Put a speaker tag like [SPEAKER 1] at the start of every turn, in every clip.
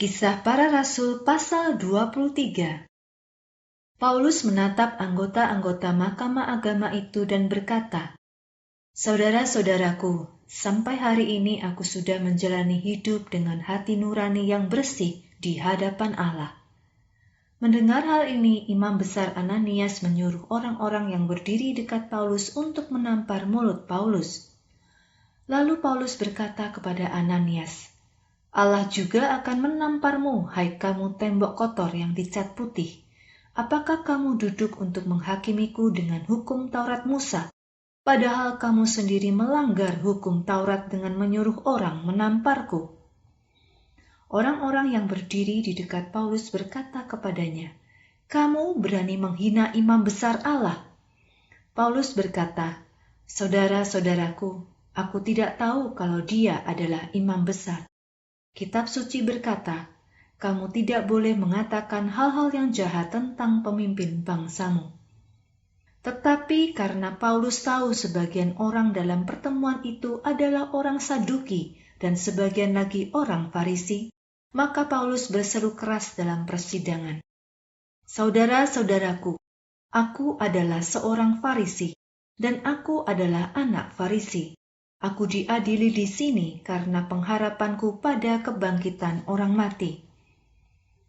[SPEAKER 1] Kisah Para Rasul pasal 23. Paulus menatap anggota-anggota Mahkamah Agama itu dan berkata, "Saudara-saudaraku, sampai hari ini aku sudah menjalani hidup dengan hati nurani yang bersih di hadapan Allah." Mendengar hal ini, Imam Besar Ananias menyuruh orang-orang yang berdiri dekat Paulus untuk menampar mulut Paulus. Lalu Paulus berkata kepada Ananias, "Allah juga akan menamparmu, hai kamu tembok kotor yang dicat putih. Apakah kamu duduk untuk menghakimiku dengan hukum Taurat Musa, padahal kamu sendiri melanggar hukum Taurat dengan menyuruh orang menamparku?" Orang-orang yang berdiri di dekat Paulus berkata kepadanya, "Kamu berani menghina imam besar Allah?" Paulus berkata, "Saudara-saudaraku, aku tidak tahu kalau dia adalah imam besar. Kitab suci berkata, kamu tidak boleh mengatakan hal-hal yang jahat tentang pemimpin bangsamu." Tetapi karena Paulus tahu sebagian orang dalam pertemuan itu adalah orang Saduki dan sebagian lagi orang Farisi, maka Paulus berseru keras dalam persidangan, "Saudara-saudaraku, aku adalah seorang Farisi, dan aku adalah anak Farisi. Aku diadili di sini karena pengharapanku pada kebangkitan orang mati."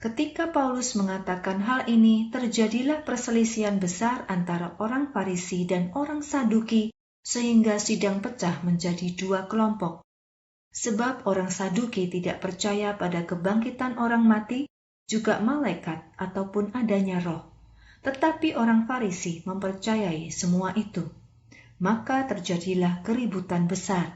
[SPEAKER 1] Ketika Paulus mengatakan hal ini, terjadilah perselisihan besar antara orang Farisi dan orang Saduki, sehingga sidang pecah menjadi dua kelompok. Sebab orang Saduki tidak percaya pada kebangkitan orang mati, juga malaikat ataupun adanya roh. Tetapi orang Farisi mempercayai semua itu. Maka terjadilah keributan besar.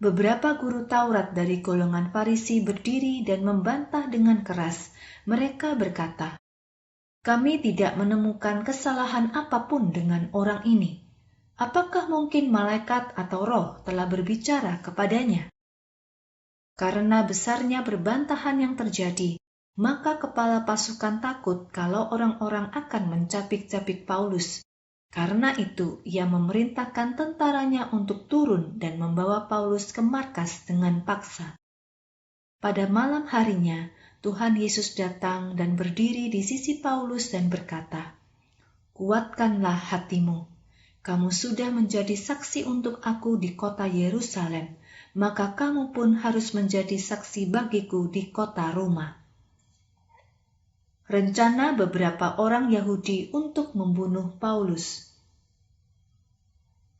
[SPEAKER 1] Beberapa guru Taurat dari golongan Farisi berdiri dan membantah dengan keras. Mereka berkata, "Kami tidak menemukan kesalahan apapun dengan orang ini. Apakah mungkin malaikat atau roh telah berbicara kepadanya?" Karena besarnya perbantahan yang terjadi, maka kepala pasukan takut kalau orang-orang akan mencapik-capik Paulus. Karena itu, ia memerintahkan tentaranya untuk turun dan membawa Paulus ke markas dengan paksa. Pada malam harinya, Tuhan Yesus datang dan berdiri di sisi Paulus dan berkata, "Kuatkanlah hatimu. Kamu sudah menjadi saksi untuk aku di kota Yerusalem, maka kamu pun harus menjadi saksi bagiku di kota Roma." Rencana beberapa orang Yahudi untuk membunuh Paulus.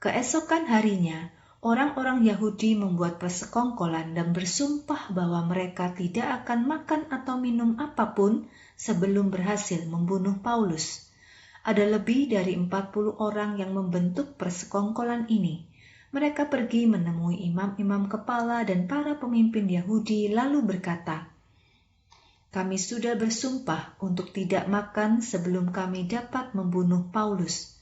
[SPEAKER 1] Keesokan harinya, orang-orang Yahudi membuat persekongkolan dan bersumpah bahwa mereka tidak akan makan atau minum apapun sebelum berhasil membunuh Paulus. Ada lebih dari 40 orang yang membentuk persekongkolan ini. Mereka pergi menemui imam-imam kepala dan para pemimpin Yahudi lalu berkata, "Kami sudah bersumpah untuk tidak makan sebelum kami dapat membunuh Paulus.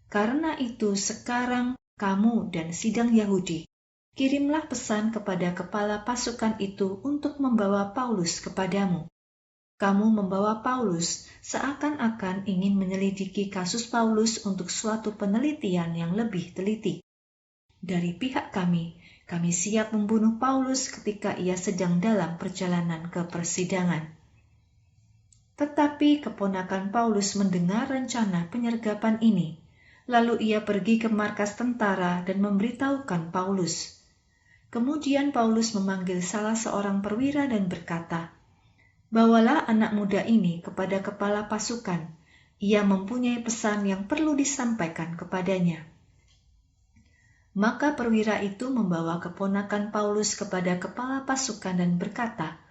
[SPEAKER 1] Karena itu sekarang kamu dan sidang Yahudi, kirimlah pesan kepada kepala pasukan itu untuk membawa Paulus kepadamu. Kamu membawa Paulus seakan-akan ingin menyelidiki kasus Paulus untuk suatu penelitian yang lebih teliti. Dari pihak kami siap membunuh Paulus ketika ia sedang dalam perjalanan ke persidangan." Tetapi keponakan Paulus mendengar rencana penyergapan ini. Lalu ia pergi ke markas tentara dan memberitahukan Paulus. Kemudian Paulus memanggil salah seorang perwira dan berkata, "Bawalah anak muda ini kepada kepala pasukan. Ia mempunyai pesan yang perlu disampaikan kepadanya." Maka perwira itu membawa keponakan Paulus kepada kepala pasukan dan berkata,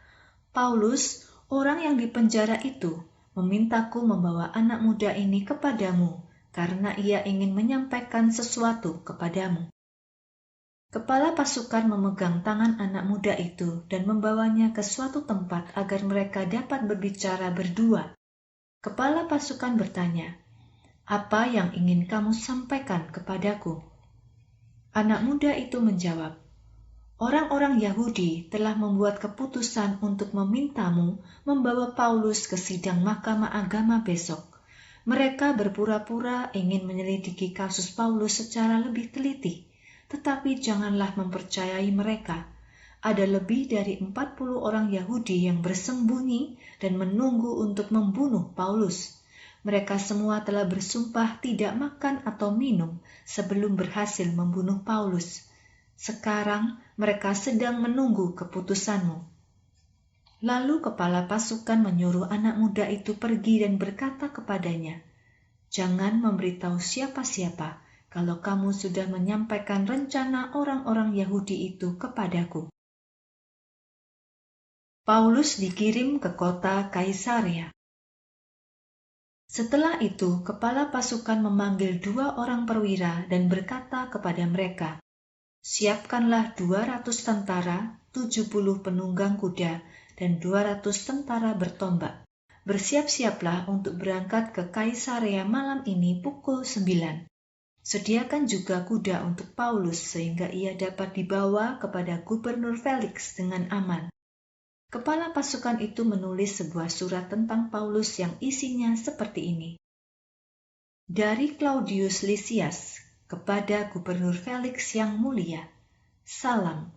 [SPEAKER 1] "Paulus, orang yang dipenjara itu, memintaku membawa anak muda ini kepadamu, karena ia ingin menyampaikan sesuatu kepadamu." Kepala pasukan memegang tangan anak muda itu dan membawanya ke suatu tempat agar mereka dapat berbicara berdua. Kepala pasukan bertanya, "Apa yang ingin kamu sampaikan kepadaku?" Anak muda itu menjawab, "Orang-orang Yahudi telah membuat keputusan untuk memintamu membawa Paulus ke sidang Mahkamah Agama besok. Mereka berpura-pura ingin menyelidiki kasus Paulus secara lebih teliti, tetapi janganlah mempercayai mereka. ada lebih dari 40 orang Yahudi yang bersembunyi dan menunggu untuk membunuh Paulus. Mereka semua telah bersumpah tidak makan atau minum sebelum berhasil membunuh Paulus. Sekarang mereka sedang menunggu keputusanmu." Lalu kepala pasukan menyuruh anak muda itu pergi dan berkata kepadanya, "Jangan memberitahu siapa-siapa kalau kamu sudah menyampaikan rencana orang-orang Yahudi itu kepadaku." Paulus dikirim ke kota Kaisarea. Setelah itu, kepala pasukan memanggil 2 orang perwira dan berkata kepada mereka, "Siapkanlah 200 tentara, 70 penunggang kuda, dan 200 tentara bertombak. Bersiap-siaplah untuk berangkat ke Kaisarea malam ini pukul 9. Sediakan juga kuda untuk Paulus sehingga ia dapat dibawa kepada Gubernur Felix dengan aman." Kepala pasukan itu menulis sebuah surat tentang Paulus yang isinya seperti ini. "Dari Claudius Lysias kepada Gubernur Felix yang mulia, salam.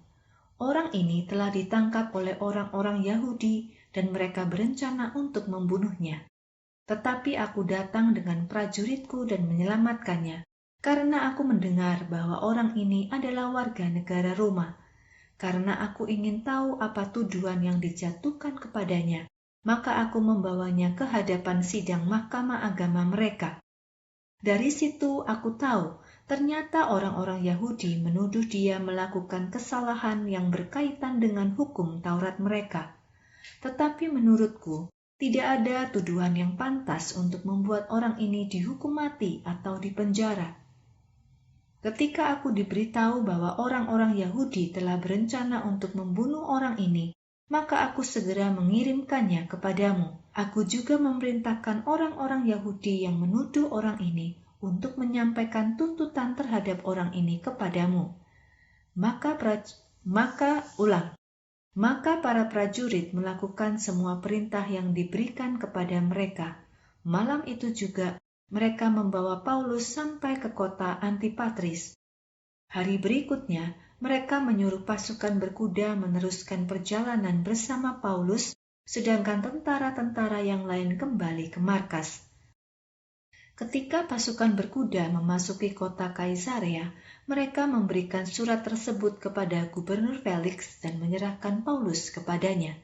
[SPEAKER 1] Orang ini telah ditangkap oleh orang-orang Yahudi dan mereka berencana untuk membunuhnya. Tetapi aku datang dengan prajuritku dan menyelamatkannya, karena aku mendengar bahwa orang ini adalah warga negara Roma. Karena aku ingin tahu apa tuduhan yang dijatuhkan kepadanya, maka aku membawanya ke hadapan sidang mahkamah agama mereka. Dari situ aku tahu, ternyata orang-orang Yahudi menuduh dia melakukan kesalahan yang berkaitan dengan hukum Taurat mereka. Tetapi menurutku, tidak ada tuduhan yang pantas untuk membuat orang ini dihukum mati atau dipenjara. Ketika aku diberitahu bahwa orang-orang Yahudi telah berencana untuk membunuh orang ini, maka aku segera mengirimkannya kepadamu. Aku juga memerintahkan orang-orang Yahudi yang menuduh orang ini untuk menyampaikan tuntutan terhadap orang ini kepadamu. Maka para prajurit melakukan semua perintah yang diberikan kepada mereka. Malam itu juga mereka membawa Paulus sampai ke kota Antipatris. Hari berikutnya, mereka menyuruh pasukan berkuda meneruskan perjalanan bersama Paulus, sedangkan tentara-tentara yang lain kembali ke markas. Ketika pasukan berkuda memasuki kota Kaisarea, mereka memberikan surat tersebut kepada Gubernur Felix dan menyerahkan Paulus kepadanya.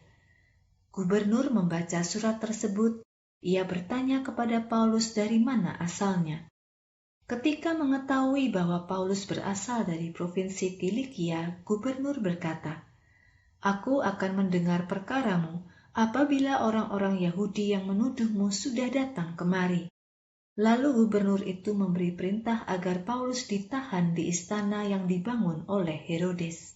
[SPEAKER 1] Gubernur membaca surat tersebut. Ia bertanya kepada Paulus dari mana asalnya. Ketika mengetahui bahwa Paulus berasal dari provinsi Kilikia, Gubernur berkata, "Aku akan mendengar perkaramu apabila orang-orang Yahudi yang menuduhmu sudah datang kemari." Lalu gubernur itu memberi perintah agar Paulus ditahan di istana yang dibangun oleh Herodes.